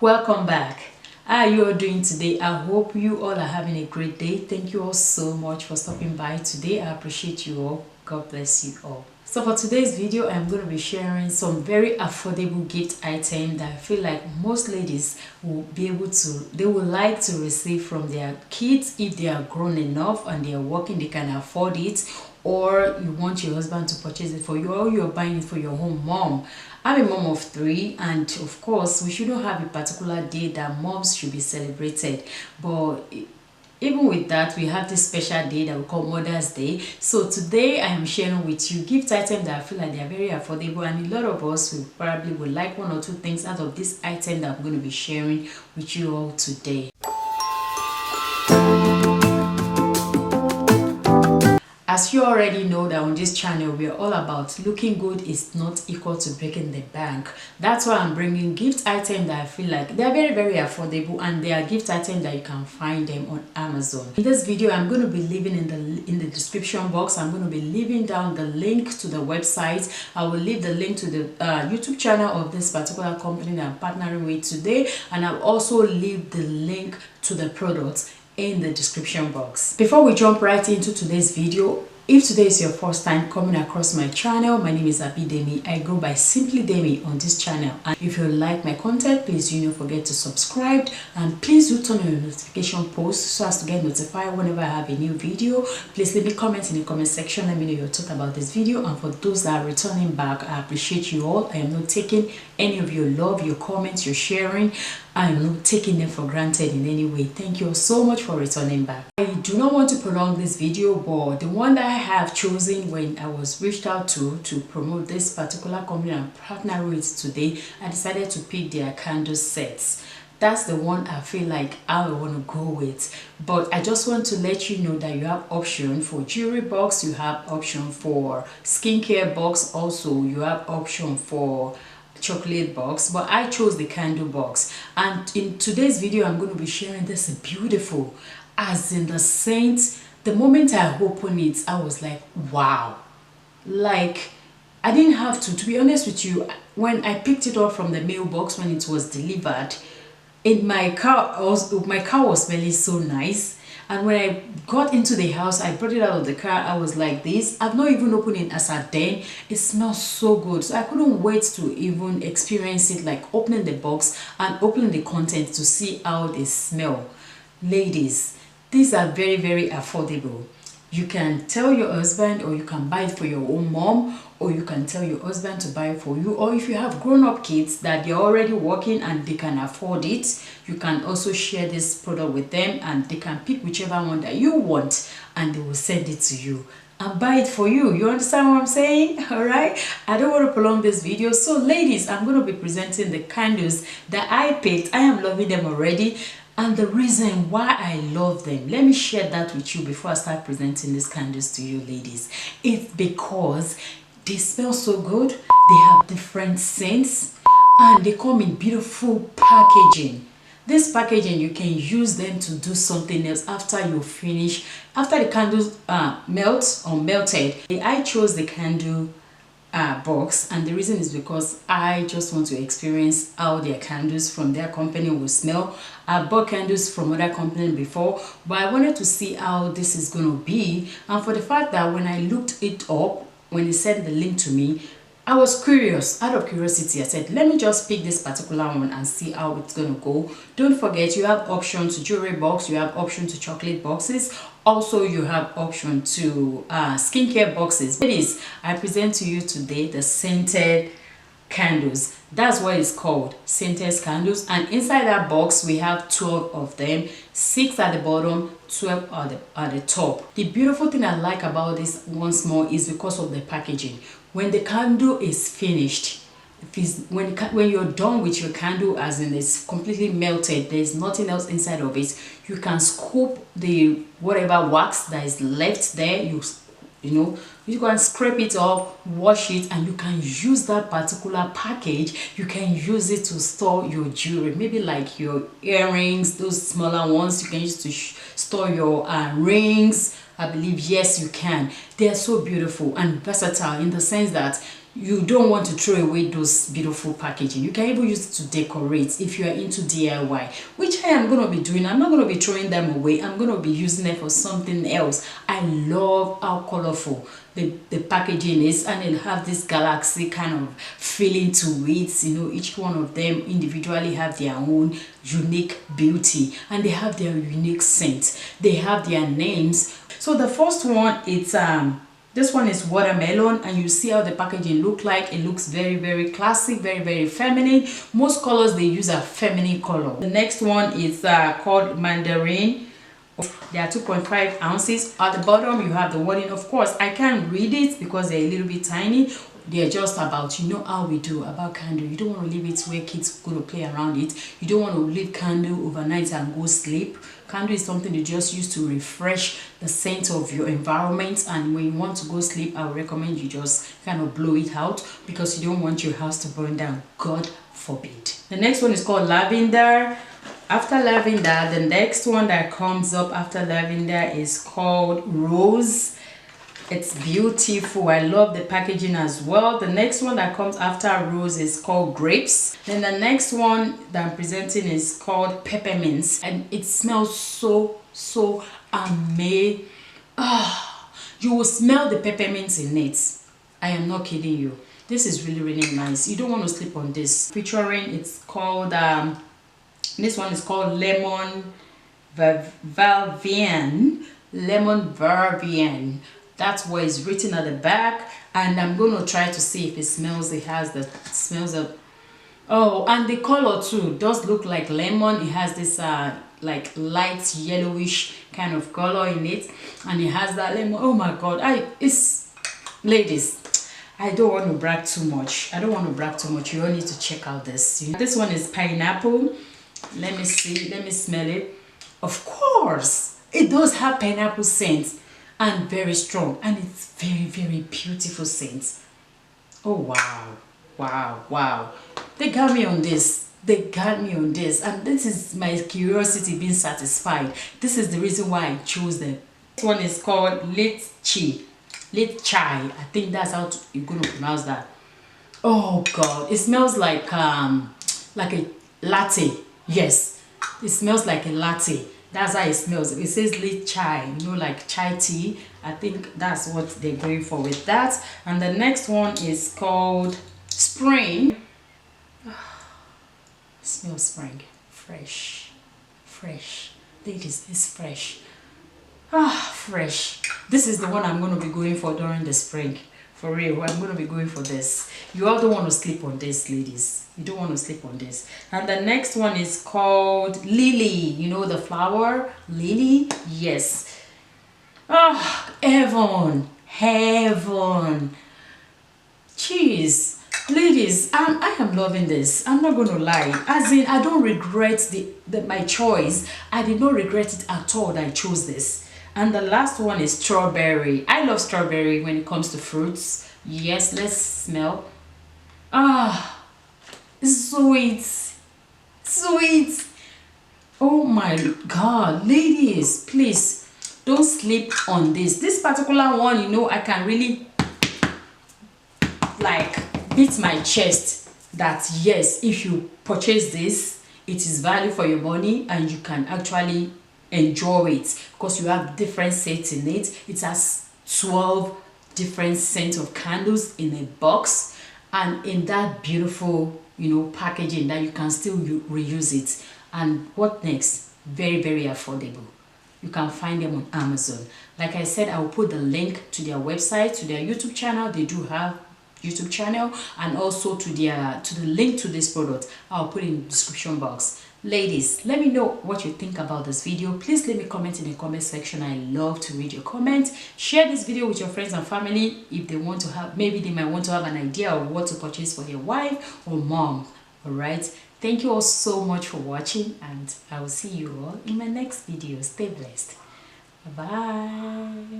Welcome back. How are you all doing today? I hope you all are having a great day. Thank you all so much for stopping by today. I appreciate you all. God bless you all. So for today's video, I'm going to be sharing some very affordable gift item that I feel like most ladies will be able to, they would like to receive from their kids if they are grown enough and they are working, they can afford it, or you want your husband to purchase it for you, or you're buying it for your home mom. I'm a mom of 3, and of course we shouldn't have a particular day that moms should be celebrated, but even with that, we have this special day that we call Mother's Day. So today I am sharing with you gift items that I feel like they are very affordable, and a lot of us will probably would like 1 or 2 things out of this item that I'm going to be sharing with you all today. As you already know that on this channel, we are all about looking good is not equal to breaking the bank. That's why I'm bringing gift items that I feel like they're very affordable, and they are gift items that you can find them on Amazon. In this video, I'm going to be leaving in the description box. I'm going to be leaving down the link to the website. I will leave the link to the YouTube channel of this particular company that I'm partnering with today, and I'll also leave the link to the products in the description box. Before we jump right into today's video, if today is your first time coming across my channel, my name is Simplydemi. I go by Simplydemi on this channel, and if you like my content, please do not forget to subscribe, and please do turn on your notification post so as to get notified whenever I have a new video. Please leave me comments in the comment section. Let me know your thought about this video, and for those that are returning back, I appreciate you all. I am not taking any of your love, your comments, your sharing. I am not taking them for granted in any way. Thank you so much for returning back. I do not want to prolong this video, but the one that I have chosen when I was reached out to promote this particular company I'm partnering with today, I decided to pick their candle sets. That's the one I feel like I want to go with. But I just want to let you know that you have option for jewelry box, you have option for skincare box, also you have option for chocolate box, but I chose the candle box. And in today's video, I'm going to be sharing this beautiful, as in the scent. The moment I opened it, I was like, wow. Like, I didn't have to be honest with you. When I picked it up from the mailbox, when it was delivered in my car, my car was smelling so nice. And when I got into the house, I brought it out of the car. I was like this. I've not even opened it as a den. It smells so good. So I couldn't wait to even experience it, like opening the box and opening the contents to see how they smell. Ladies, these are very affordable. You can tell your husband, or you can buy it for your own mom, or you can tell your husband to buy it for you, or if you have grown-up kids that they're already working and they can afford it, you can also share this product with them, and they can pick whichever one that you want, and they will send it to you and buy it for you. You understand what I'm saying? All right, I don't want to prolong this video. So ladies, I'm going to be presenting the candles that I picked. I am loving them already, and the reason why I love them, let me share that with you before I start presenting these candles to you ladies. It's because they smell so good, they have different scents, and they come in beautiful packaging. This packaging, you can use them to do something else after you finish. After the candles melt or melted, I chose the candle box, and the reason is because I just want to experience how their candles from their company will smell. I bought candles from other companies before, but I wanted to see how this is going to be. And for the fact that when I looked it up, when they sent the link to me, I was curious. Out of curiosity, I said, let me just pick this particular one and see how it's going to go. Don't forget, you have option to jewelry box, you have option to chocolate boxes, also you have option to skincare boxes. Ladies, I present to you today the scented candles. That's what it's called, scented candles. And inside that box, we have 12 of them, 6 at the bottom, 12 at the top. The beautiful thing I like about this once more is because of the packaging. When the candle is finished, when you're done with your candle, as in it's completely melted, there's nothing else inside of it, you can scoop the whatever wax that is left there, you can scrape it off, wash it, and you can use that particular package. You can use it to store your jewelry, maybe like your earrings, those smaller ones. You can use to store your rings. I believe, yes, you can. They are so beautiful and versatile in the sense that you don't want to throw away those beautiful packaging. You can even use it to decorate if you are into DIY, which I am going to be doing. I'm not going to be throwing them away. I'm going to be using it for something else. I love how colorful the packaging is, and it have this galaxy kind of feeling to it. You know, each one of them individually have their own unique beauty, and they have their unique scent. They have their names. So the first one, it's this one is watermelon, and you see how the packaging look like. It looks very, very classic, very, very feminine. Most colors they use are feminine color. The next one is called mandarin. They are 2.5 ounces. At the bottom you have the wording. Of course I can't read it because they're a little bit tiny. They're just about, you know how we do about candle. You don't want to leave it where kids go to play around it. You don't want to leave candle overnight and go sleep. Candle is something you just use to refresh the scent of your environment, and when you want to go sleep, I would recommend you just kind of blow it out because you don't want your house to burn down. God forbid. The next one is called lavender. After lavender, the next one that comes up after lavender is called rose. It's beautiful. I love the packaging as well. The next one that comes after rose is called grapes. Then the next one that I'm presenting is called peppermints, and it smells so amazing. You will smell the peppermints in it. I am not kidding you. This is really nice. You don't want to sleep on this. Featuring, it's called this one is called lemon vervein. Lemon vervein. That's what is written at the back, and I'm going to try to see if it smells. It has the smells of, oh, and the color too does look like lemon. It has this like light yellowish kind of color in it, and it has that lemon. Oh my god, it's ladies, I don't want to brag too much. You all need to check out this. This one is pineapple. Let me see, let me smell it. Of course it does have pineapple scent, and very strong, and it's very beautiful scent. Oh wow, they got me on this. And this is my curiosity being satisfied. This is the reason why I chose them. This one is called litchi. I think that's how you're gonna pronounce that. Oh god, it smells like a latte. Yes, it smells like a latte. That's how it smells. It says lit chai, you know, like chai tea. I think that's what they're going for with that. And the next one is called spring. Smell spring. Fresh. Ladies, it's fresh. Fresh. This is the one I'm going to be going for during the spring. For real, I'm going to be going for this. You all don't want to sleep on this, ladies. You don't want to sleep on this. And the next one is called lily. You know the flower? Lily? Yes. Heaven. Jeez. Ladies, I am loving this. I'm not going to lie. As in, I don't regret my choice. I did not regret it at all that I chose this. And the last one is strawberry. I love strawberry when it comes to fruits. Yes, let's smell. Sweet. Oh my god, ladies, please don't sleep on this particular one. You know, I can really like beat my chest that yes, if you purchase this, it is value for your money, and you can actually enjoy it because you have different scents in it. It has 12 different scents of candles in a box, and in that beautiful, you know, packaging that you can still reuse it. And what next? Very affordable. You can find them on Amazon. Like I said, I will put the link to their website, to their YouTube channel. They do have YouTube channel, and also to the link to this product. I'll put in the description box. Ladies, let me know what you think about this video. Please leave me a comment in the comment section. I love to read your comments. Share this video with your friends and family if they want to have, maybe they might want to have an idea of what to purchase for their wife or mom. All right, thank you all so much for watching, and I will see you all in my next video. Stay blessed. Bye bye.